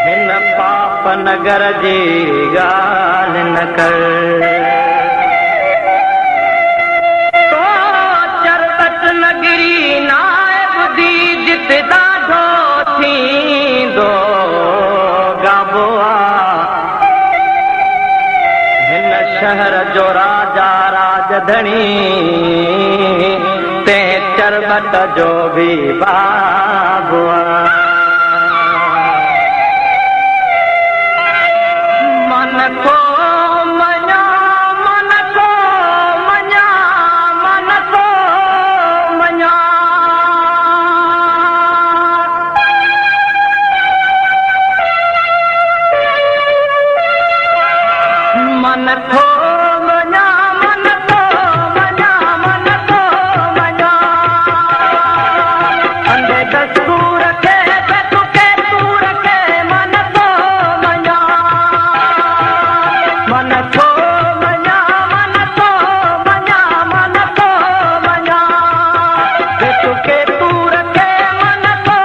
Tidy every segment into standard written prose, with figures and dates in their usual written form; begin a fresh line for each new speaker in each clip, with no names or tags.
हिन पाप नगर जी ॻाल्हि न कर। तो चरबत नगरी नाए ॿुधी जिते ॾाढो थींदो गाबो आहे। हिन शहर जो राजा राजधणी ते चरबत जो भी बाबो आहे। मन को मञा मन को मञा मन को मञा मन को मञा मन को मञा मन को मञा अंधे दस्तूर के तुके तूर के मन को मञा मन को मञा मन को मञा मन को मञा तुके तूर के मन को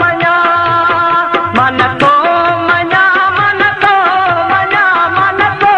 मञा मन को मञा मन को मञा मन को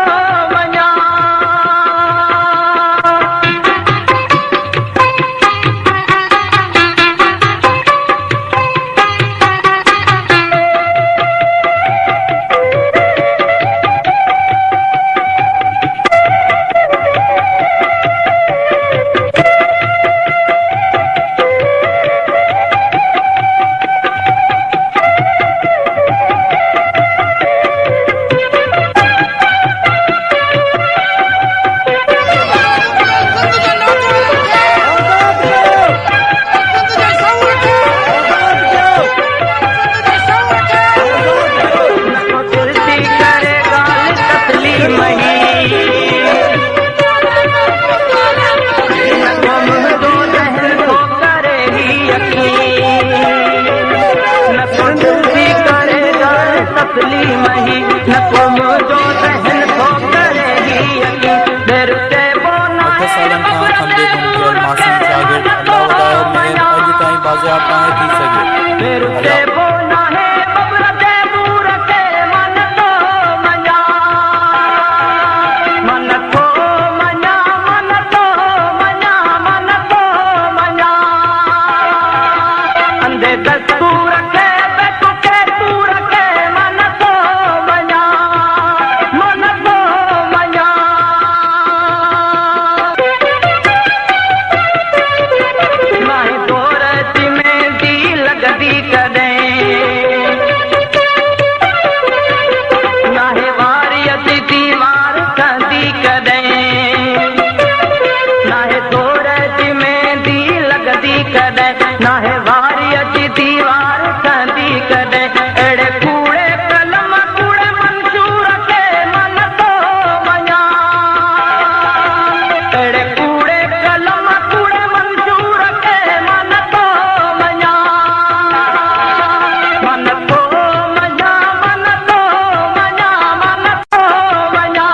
मञा।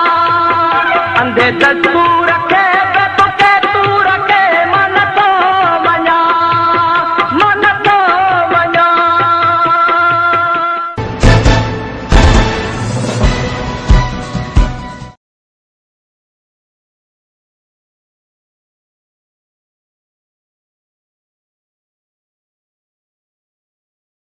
अंधे दस्तूर